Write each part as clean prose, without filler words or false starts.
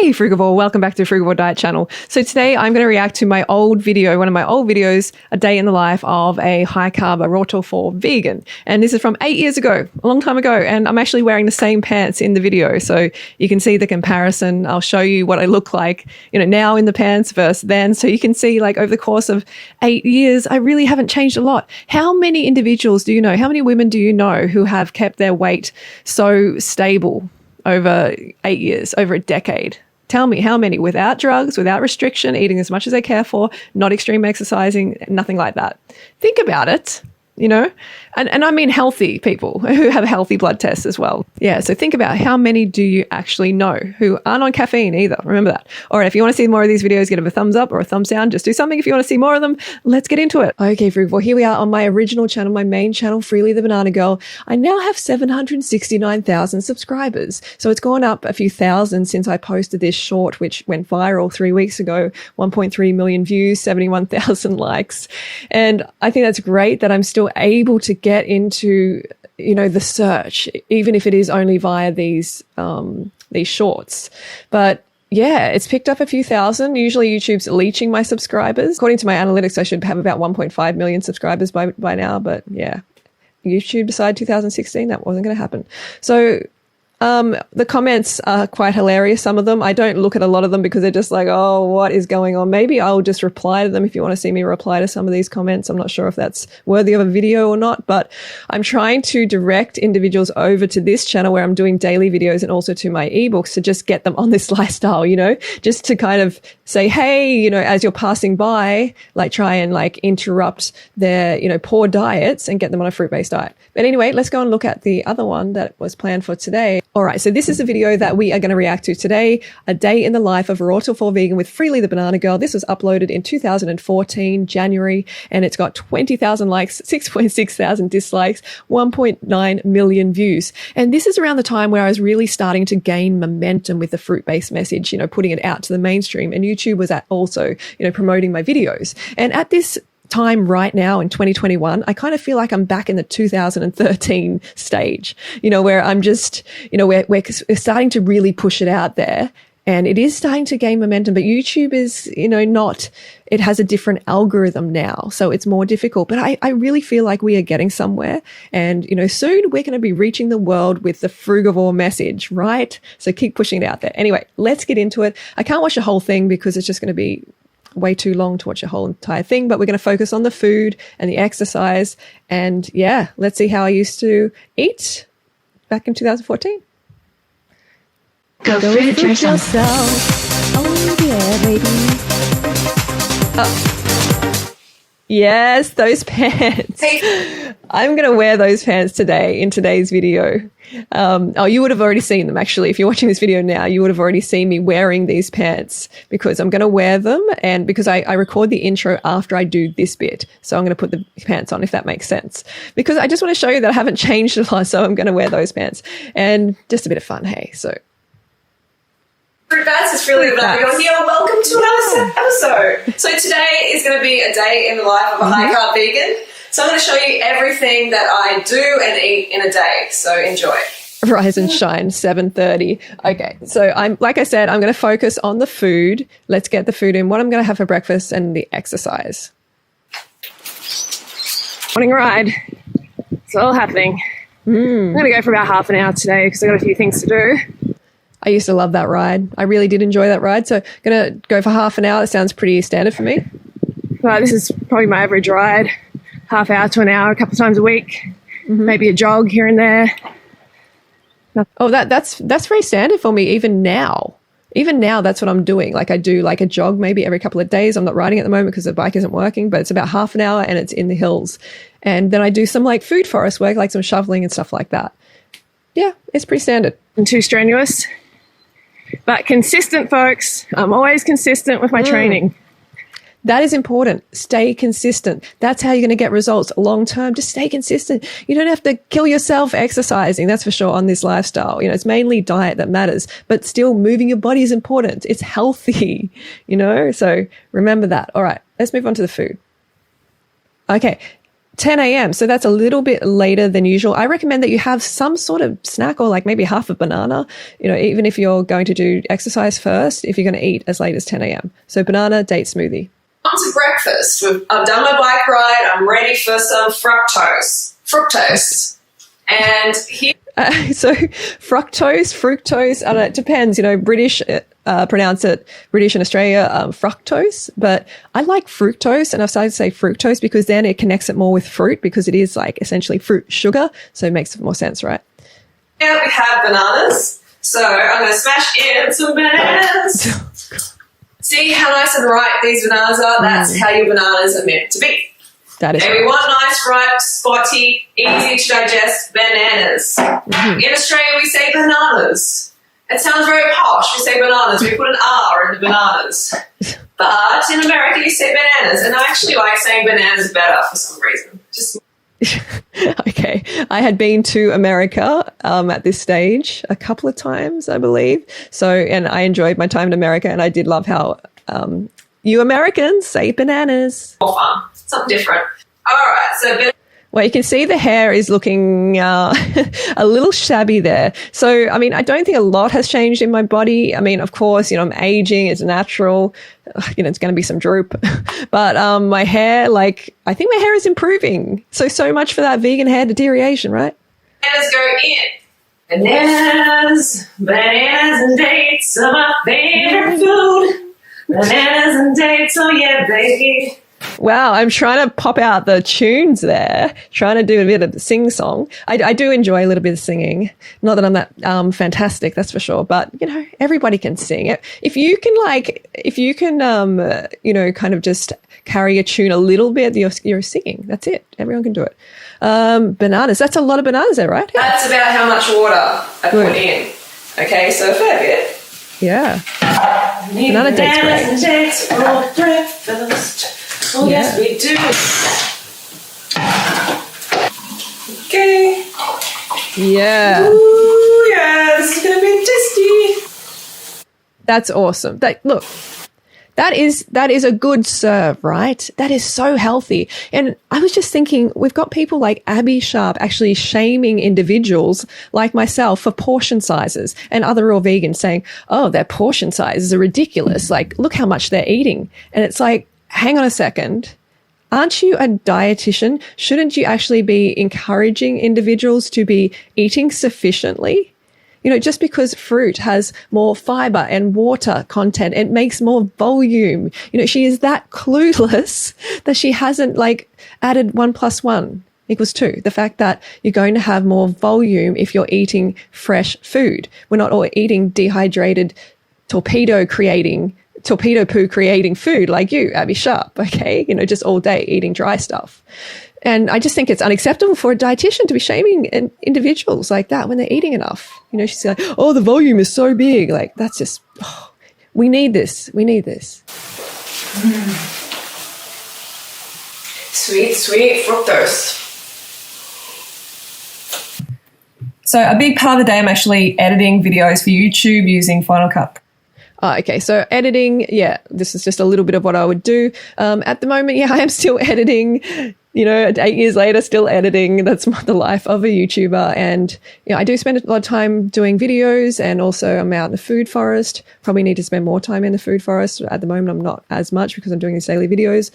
Hey Frugivore, welcome back to the Frugivore Diet channel. So today I'm going to react to my old video, one of my old videos, a day in the life of a high carb, a raw tofu vegan. And this is from 8 years ago, a long time ago. And I'm actually wearing the same pants in the video. So you can see the comparison. I'll show you what I look like, now in the pants versus then. So you can see like over the course of 8 years, I really haven't changed a lot. How many individuals do you know? How many women do you know who have kept their weight so stable over 8 years, over a decade? Tell me how many, without drugs, without restriction, eating as much as they care for, not extreme exercising, nothing like that. Think about it, and I mean healthy people who have healthy blood tests as well. Yeah, so think about how many do you actually know who aren't on caffeine either. Remember that. All right, if you want to see more of these videos, give them a thumbs up or a thumbs down. Just do something if you want to see more of them. Let's get into it. Okay, Frugivore, here we are on my original channel, my main channel, Freelee the Banana Girl. I now have 769,000 subscribers. So it's gone up a few thousand since I posted this short, which went viral 3 weeks ago, 1.3 million views, 71,000 likes. And I think that's great that I'm still able to get into the search, even if it is only via these shorts. But yeah, it's picked up a few thousand. Usually YouTube's leeching my subscribers. According to my analytics, I should have about 1.5 million subscribers by now. But yeah, YouTube decided 2016 that wasn't going to happen. So the comments are quite hilarious, some of them. I don't look at a lot of them because they're just like, oh, what is going on? Maybe I'll just reply to them if you want to see me reply to some of these comments. I'm not sure if that's worthy of a video or not, but I'm trying to direct individuals over to this channel where I'm doing daily videos and also to my ebooks to just get them on this lifestyle, just to kind of say, hey, as you're passing by, like try and like interrupt their, poor diets and get them on a fruit-based diet. But anyway, let's go and look at the other one that was planned for today. All right, so this is a video that we are going to react to today, a day in the life of raw tofu vegan with Freelee the Banana Girl. This was uploaded in 2014, January, and it's got 20,000 likes, 6.6 thousand dislikes, 1.9 million views. And this is around the time where I was really starting to gain momentum with the fruit-based message, putting it out to the mainstream. And YouTube was also, promoting my videos. And at this time right now in 2021, I kind of feel like I'm back in the 2013 stage, where I'm just, we're starting to really push it out there and it is starting to gain momentum, but YouTube is, it has a different algorithm now. So it's more difficult, but I really feel like we are getting somewhere and, soon we're going to be reaching the world with the Frugivore message, right? So keep pushing it out there. Anyway, let's get into it. I can't watch the whole thing because it's just going to be way too long to watch a whole entire thing, but we're going to focus on the food and the exercise. And yeah, let's see how I used to eat back in 2014. Go feed yourself. Oh yeah, baby. Oh. Yes, those pants. Hey. I'm going to wear those pants today in today's video. You would have already seen them actually. If you're watching this video now, you would have already seen me wearing these pants because I'm going to wear them and because I record the intro after I do this bit. So I'm going to put the pants on if that makes sense because I just want to show you that I haven't changed a lot. So I'm going to wear those pants and just a bit of fun. Hey, so. Fruit Bats is Freelee the Banana Girl here. Welcome to another episode. So today is going to be a day in the life of a high carb vegan. So I'm going to show you everything that I do and eat in a day. So enjoy. Rise and shine, 7:30. Okay, so like I said, I'm going to focus on the food. Let's get the food in, what I'm going to have for breakfast and the exercise. Morning ride. It's all happening. I'm going to go for about half an hour today because I've got a few things to do. I used to love that ride. I really did enjoy that ride. So I'm going to go for half an hour. It sounds pretty standard for me. Well, this is probably my average ride. Half hour to an hour, a couple of times a week. Maybe a jog here and there. Oh, that's very standard for me even now. Even now, that's what I'm doing. Like I do like a jog maybe every couple of days. I'm not riding at the moment because the bike isn't working, but it's about half an hour and it's in the hills. And then I do some like food forest work, like some shoveling and stuff like that. Yeah, it's pretty standard. And too strenuous. But consistent, folks. I'm always consistent with my training. That is important. Stay consistent. That's how you're going to get results long term. Just stay consistent. You don't have to kill yourself exercising, that's for sure, on this lifestyle. It's mainly diet that matters, but still moving your body is important. It's healthy, So remember that. All right, let's move on to the food. Okay. 10 a.m. So that's a little bit later than usual. I recommend that you have some sort of snack or like maybe half a banana, even if you're going to do exercise first, if you're going to eat as late as 10 a.m. So banana, date, smoothie. On to breakfast. I've done my bike ride. I'm ready for some fructose. And here... So fructose, I don't know, it depends. British pronounce it, British in Australia, fructose. But I like fructose, and I've started to say fructose because then it connects it more with fruit because it is like essentially fruit sugar. So it makes more sense, right? Here we have bananas. So I'm going to smash in some bananas. See how nice and ripe these bananas are? That's how your bananas are meant to be. That is we want nice, ripe, spotty, easy to digest bananas. In Australia, we say bananas. It sounds very posh. We say bananas. We put an R in the bananas. But in America, you say bananas. And I actually like saying bananas better for some reason. Just Okay. I had been to America at this stage a couple of times, I believe. And I enjoyed my time in America, and I did love how you Americans say bananas. more fun. Something different. All right. So Well, you can see the hair is looking a little shabby there. So, I mean, I don't think a lot has changed in my body. I mean, of course, I'm aging. It's natural. It's going to be some droop. But my hair, I think my hair is improving. So much for that vegan hair deterioration, right? bananas go in. Bananas and dates are my favorite food. Bananas and dates, oh yeah, baby. Wow, I'm trying to pop out the tunes there, trying to do a bit of the sing-song. I do enjoy a little bit of singing. Not that I'm that fantastic, that's for sure. But, everybody can sing. If you can, kind of just carry a tune a little bit, you're singing. That's it. Everyone can do it. Bananas. That's a lot of bananas there, right? That's about how much water I put in. Okay, so a fair bit. Yeah. Banana date's great. Bananas and dates for breakfast. Oh, Yeah. yes, we do. Okay. Yeah. Ooh, yeah, this is going to be tasty. That's awesome. That is a good serve, right? That is so healthy. And I was just thinking, we've got people like Abby Sharp actually shaming individuals like myself for portion sizes, and other raw vegans saying, oh, their portion sizes are ridiculous. Look how much they're eating. And it's like, hang on a second. Aren't you a dietitian? Shouldn't you actually be encouraging individuals to be eating sufficiently? Just because fruit has more fiber and water content, it makes more volume. She is that clueless that she hasn't added 1 + 1 = 2. The fact that you're going to have more volume if you're eating fresh food. We're not all eating dehydrated torpedo poo creating food like you, Abby Sharp, okay? Just all day eating dry stuff. And I just think it's unacceptable for a dietitian to be shaming individuals like that when they're eating enough. She's like, oh, the volume is so big. That's just, we need this. We need this. Sweet, sweet fructose. So a big part of the day, I'm actually editing videos for YouTube using Final Cut. Okay, so editing, this is just a little bit of what I would do. At the moment, I am still editing, 8 years later, still editing. That's the life of a YouTuber. And, I do spend a lot of time doing videos, and also I'm out in the food forest. Probably need to spend more time in the food forest. At the moment, I'm not as much because I'm doing these daily videos.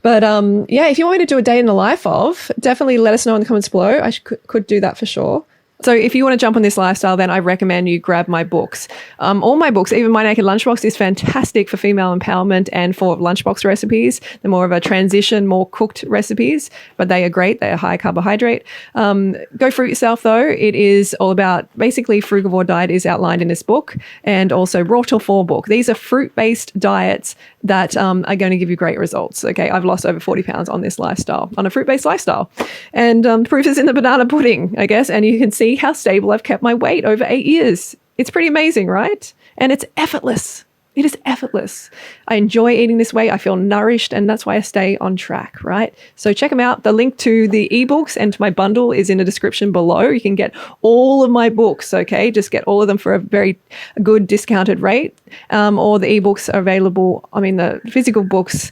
But, if you want me to do a day in the life of, definitely let us know in the comments below. I could do that for sure. So if you want to jump on this lifestyle, then I recommend you grab my books. All my books, even My Naked Lunchbox, is fantastic for female empowerment and for lunchbox recipes. They're more of a transition, more cooked recipes, but they are great. They are high carbohydrate. Go Fruit Yourself, though. It is all about, basically, Frugivore diet is outlined in this book, and also Raw Till 4 book. These are fruit-based diets that are going to give you great results. Okay, I've lost over 40 pounds on this lifestyle, on a fruit-based lifestyle. And proof is in the banana pudding, I guess, and you can see how stable I've kept my weight over 8 years. It's pretty amazing, right? And it's effortless. It is effortless. I enjoy eating this way. I feel nourished, and that's why I stay on track, right? So check them out. The link to the ebooks and to my bundle is in the description below. You can get all of my books, okay? Just get all of them for a very good discounted rate. Or the ebooks are available. The physical books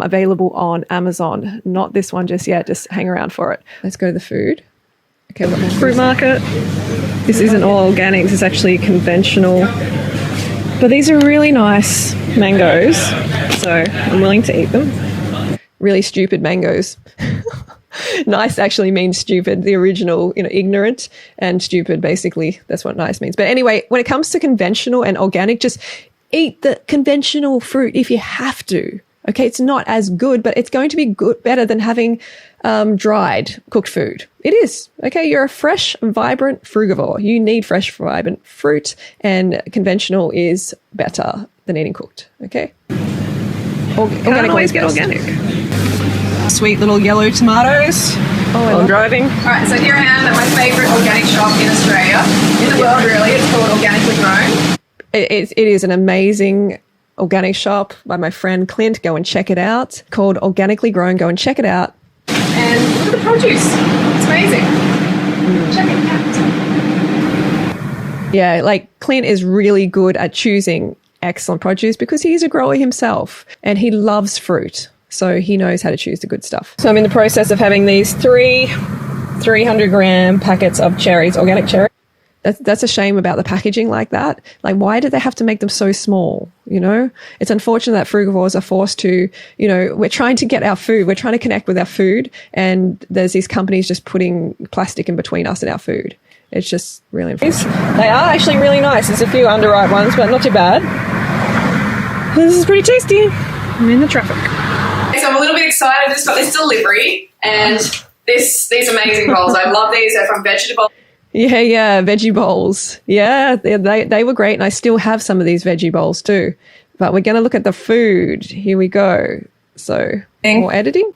available on Amazon. Not this one just yet. Just hang around for it. Let's go to the food. Okay, we've got more fruit market. This isn't all organic. This is actually conventional. But these are really nice mangoes, so I'm willing to eat them. Really stupid mangoes. Nice actually means stupid. The original, ignorant and stupid, basically. That's what nice means. But anyway, when it comes to conventional and organic, just eat the conventional fruit if you have to. Okay, it's not as good, but it's going to be better than having dried cooked food. It is. Okay, you're a fresh, vibrant frugivore. You need fresh, vibrant fruit, and conventional is better than eating cooked. Okay? Can't always get organic. Sweet little yellow tomatoes. While I'm driving. All right, so here I am at my favourite organic shop in Australia, in the world really. It's called Organically Grown. It is an amazing organic shop by my friend Clint. Go and check it out. Called Organically Grown. Go and check it out. And look at the produce. It's amazing. Check it out. Yeah, like Clint is really good at choosing excellent produce because he's a grower himself and he loves fruit. So he knows how to choose the good stuff. So I'm in the process of having these 300-gram packets of cherries, organic cherries. That's a shame about the packaging like that. Like, why do they have to make them so small? It's unfortunate that frugivores are forced to, we're trying to get our food. We're trying to connect with our food. And there's these companies just putting plastic in between us and our food. It's just really unfortunate. They are actually really nice. There's a few underripe ones, but not too bad. This is pretty tasty. I'm in the traffic. So I'm a little bit excited. I just got this delivery and these amazing bowls. I love these. They're from Vegetable. Yeah, veggie bowls. Yeah, they were great, and I still have some of these veggie bowls too. But we're going to look at the food. Here we go. So, more editing.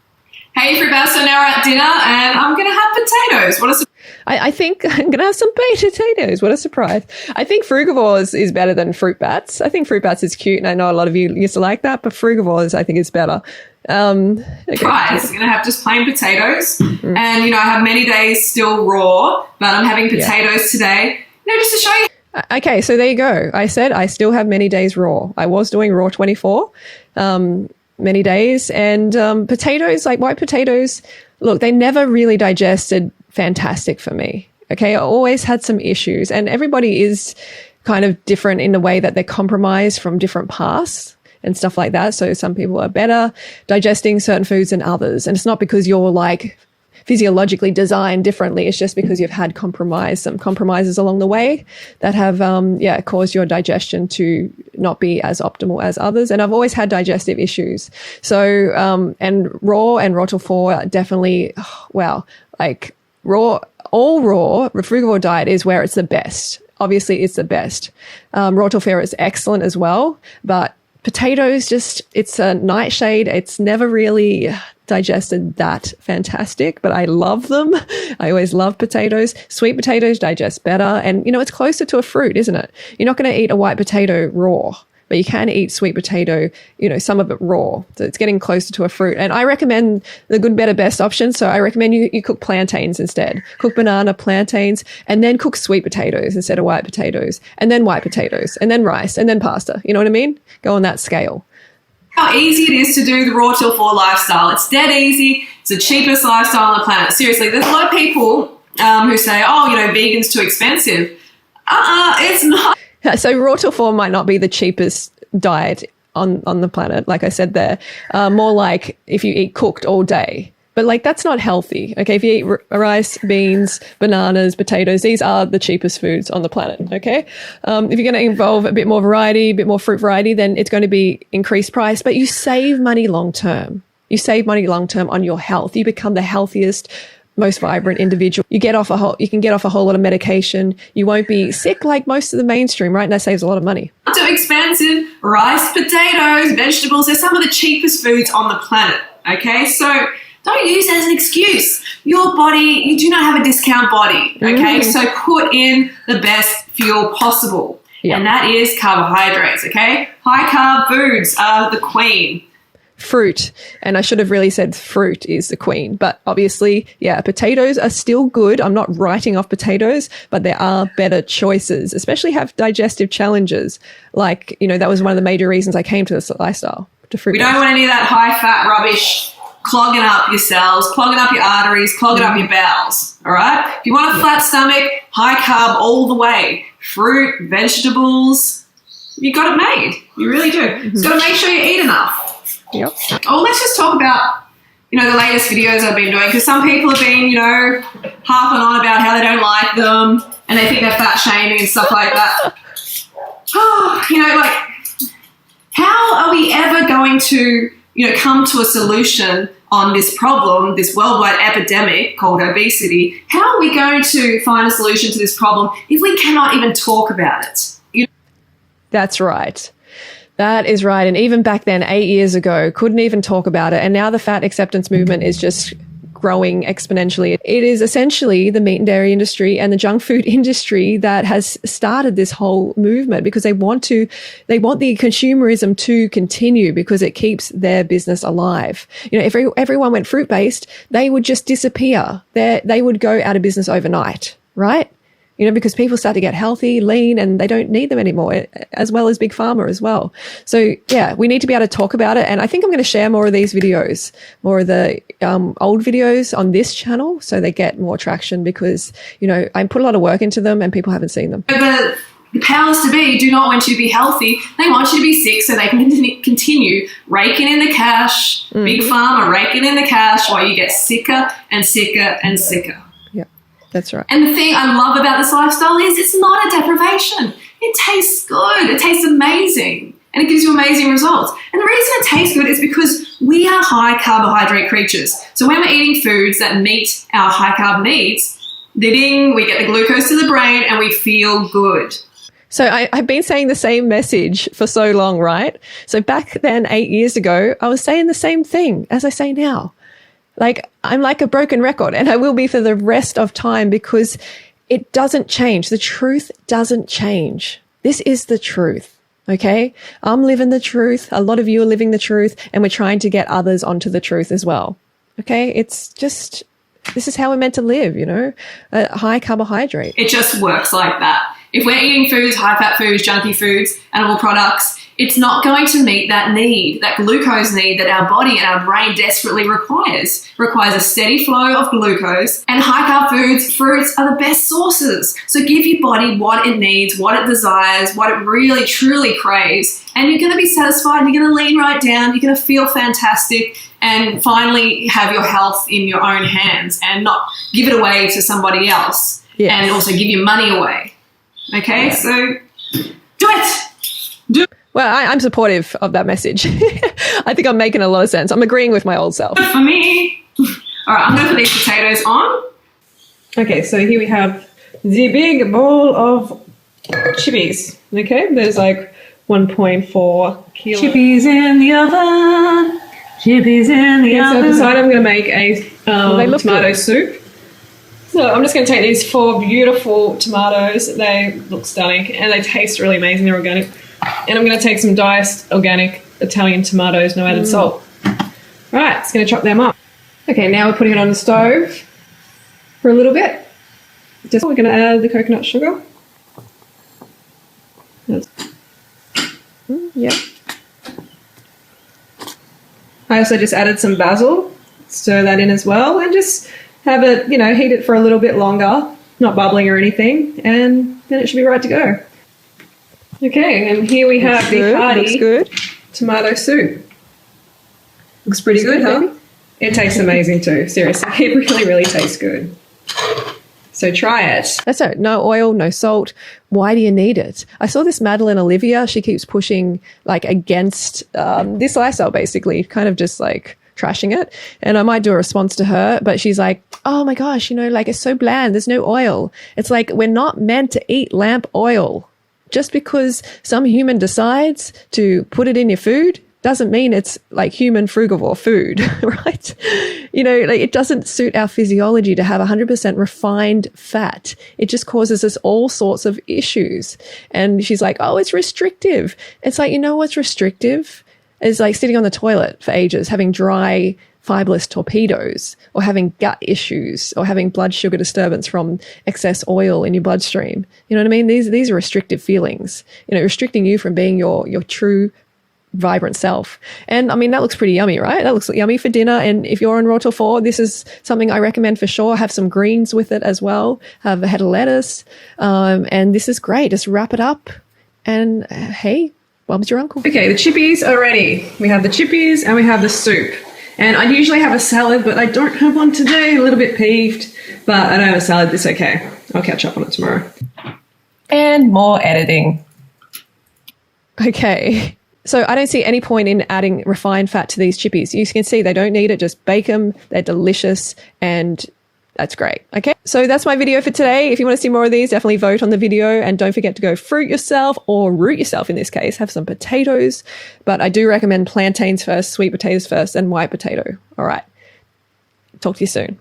Hey, Frugivore, so now we're at dinner, and I'm going to have potatoes. What a I think I'm going to have some baked potatoes. What a surprise. I think Frugivores is better than Fruit Bats. I think Fruit Bats is cute, and I know a lot of you used to like that, but Frugivores I think is better. Okay. Fries. I'm going to have just plain potatoes. And, I have many days still raw, but I'm having potatoes today, just to show you. Okay, so there you go. I said I still have many days raw. I was doing raw 24 many days. And potatoes, like white potatoes, look, they never really digested fantastic for me. Okay, I always had some issues. And everybody is kind of different in the way that they're compromised from different paths and stuff like that. So some people are better digesting certain foods than others. And it's not because you're like physiologically designed differently. It's just because you've had some compromises along the way that have, caused your digestion to not be as optimal as others. And I've always had digestive issues. So, and raw till 4 definitely, raw, the frugivore diet is where it's the best. Obviously, it's the best. Raw till 4 is excellent as well, but potatoes, it's a nightshade. It's never really digested that fantastic, but I love them. I always love potatoes. Sweet potatoes digest better. And, it's closer to a fruit, isn't it? You're not going to eat a white potato raw, but you can eat sweet potato, some of it raw. So it's getting closer to a fruit. And I recommend the good, better, best option. So I recommend you cook plantains instead. Cook banana, plantains, and then cook sweet potatoes instead of white potatoes, and then white potatoes, and then rice, and then pasta. You know what I mean? Go on that scale. How easy it is to do the raw till 4 lifestyle. It's dead easy. It's the cheapest lifestyle on the planet. Seriously, there's a lot of people who say, vegan's too expensive. It's not. So raw till 4 might not be the cheapest diet on the planet, like I said there. More like if you eat cooked all day. But that's not healthy. Okay, if you eat rice, beans, bananas, potatoes, these are the cheapest foods on the planet. Okay, if you're going to involve a bit more variety, a bit more fruit variety, then it's going to be increased price. But you save money long term. You save money long term on your health. You become the healthiest, most vibrant individual. You can get off a whole lot of medication. You won't be sick like most of the mainstream, right? And that saves a lot of money. Not too expensive. Rice, potatoes, vegetables, they're some of the cheapest foods on the planet. Okay, so don't use it as an excuse. Your body, you do not have a discount body. Okay, so put in the best fuel possible. And that is carbohydrates. Okay, high carb foods are the queen. Fruit, and I should have really said fruit is the queen, but obviously, potatoes are still good. I'm not writing off potatoes, but there are better choices, especially have digestive challenges. That was one of the major reasons I came to this lifestyle. to fruit. We don't want any of that high fat rubbish clogging up your cells, clogging up your arteries, clogging up your bowels. All right. If you want a flat stomach, high carb all the way. Fruit, vegetables. You got it made. You really do. Just got to make sure you eat enough. Yep. Oh, let's just talk about, you know, the latest videos I've been doing, because some people have been, you know, harping on about how they don't like them and they think they're fat shaming and stuff like that. Oh, you know, like, how are we ever going to, you know, come to a solution on this problem, this worldwide epidemic called obesity? How are we going to find a solution to this problem if we cannot even talk about it? That's right. That is right. And even back then, 8 years ago, couldn't even talk about it. And now the fat acceptance movement is just growing exponentially. It is essentially the meat and dairy industry and the junk food industry that has started this whole movement because they want the consumerism to continue because it keeps their business alive. You know, if everyone went fruit-based, they would just disappear. They would go out of business overnight, right? You know, because people start to get healthy, lean, and they don't need them anymore, as well as Big Pharma as well. So, yeah, we need to be able to talk about it. And I think I'm going to share more of these videos, more of the old videos on this channel so they get more traction because, you know, I put a lot of work into them and people haven't seen them. The powers to be do not want you to be healthy. They want you to be sick so they can continue raking in the cash, Big Pharma raking in the cash while you get sicker and sicker and sicker. That's right. And the thing I love about this lifestyle is it's not a deprivation. It tastes good. It tastes amazing. And it gives you amazing results. And the reason it tastes good is because we are high carbohydrate creatures. So when we're eating foods that meet our high carb needs, we get the glucose to the brain and we feel good. So I've been saying the same message for so long, right? So back then, 8 years ago, I was saying the same thing as I say now. Like, I'm like a broken record, and I will be for the rest of time because it doesn't change. The truth doesn't change. This is the truth, okay? I'm living the truth. A lot of you are living the truth, and we're trying to get others onto the truth as well, okay? It's just, this is how we're meant to live, you know? High carbohydrate. It just works like that. If we're eating foods, high-fat foods, junky foods, animal products, it's not going to meet that need, that glucose need that our body and our brain desperately requires. It requires a steady flow of glucose, and high-carb foods, fruits are the best sources. So give your body what it needs, what it desires, what it really, truly craves, and you're going to be satisfied, you're going to lean right down, you're going to feel fantastic, and finally have your health in your own hands and not give it away to somebody else. Yes. And also give your money away. Okay, so do it. Do it. Well, I'm supportive of that message. I think I'm making a lot of sense. I'm agreeing with my old self. For me. All right, I'm going to put these potatoes on. Okay, so here we have the big bowl of chippies. Okay, there's like 1.4 kilos. Chippies in the oven. Chippies in the oven. So I've decided I'm going to make a tomato soup. So I'm just going to take these 4 beautiful tomatoes. They look stunning and they taste really amazing. They're organic. And I'm going to take some diced organic Italian tomatoes, no added salt. All right, just going to chop them up. Okay, now we're putting it on the stove for a little bit. We're going to add the coconut sugar. Yeah. I also just added some basil. Stir that in as well and just have it, you know, heat it for a little bit longer, not bubbling or anything, and then it should be right to go. Okay, and here we have the hearty tomato soup. Looks pretty good, huh? Baby? It tastes amazing too, seriously. It really, really tastes good. So try it. That's it. No oil, no salt. Why do you need it? I saw this Madeline Olivia. She keeps pushing like against this lifestyle, basically, kind of just like trashing it. And I might do a response to her, but she's like, oh my gosh, you know, like it's so bland. There's no oil. It's like we're not meant to eat lamp oil. Just because some human decides to put it in your food doesn't mean it's like human frugivore food, right? You know, like it doesn't suit our physiology to have 100% refined fat. It just causes us all sorts of issues. And she's like, oh, it's restrictive. It's like, you know what's restrictive? It's like sitting on the toilet for ages, having dry, fibrous torpedoes, or having gut issues, or having blood sugar disturbance from excess oil in your bloodstream. You know what I mean? These are restrictive feelings, you know, restricting you from being your true vibrant self. And I mean, that looks pretty yummy, right? That looks yummy for dinner. And if you're on Raw Till 4, this is something I recommend for sure. Have some greens with it as well. Have a head of lettuce. And this is great. Just wrap it up. And hey, Bob's your uncle. Okay, the chippies are ready. We have the chippies and we have the soup. And I usually have a salad, but I don't have one today. A little bit peeved, but I don't have a salad. It's okay. I'll catch up on it tomorrow. And more editing. Okay. So I don't see any point in adding refined fat to these chippies. You can see they don't need it. Just bake them. They're delicious. And that's great. Okay. So that's my video for today. If you want to see more of these, definitely vote on the video. And don't forget to go fruit yourself or root yourself in this case. Have some potatoes. But I do recommend plantains first, sweet potatoes first, and white potato. All right. Talk to you soon.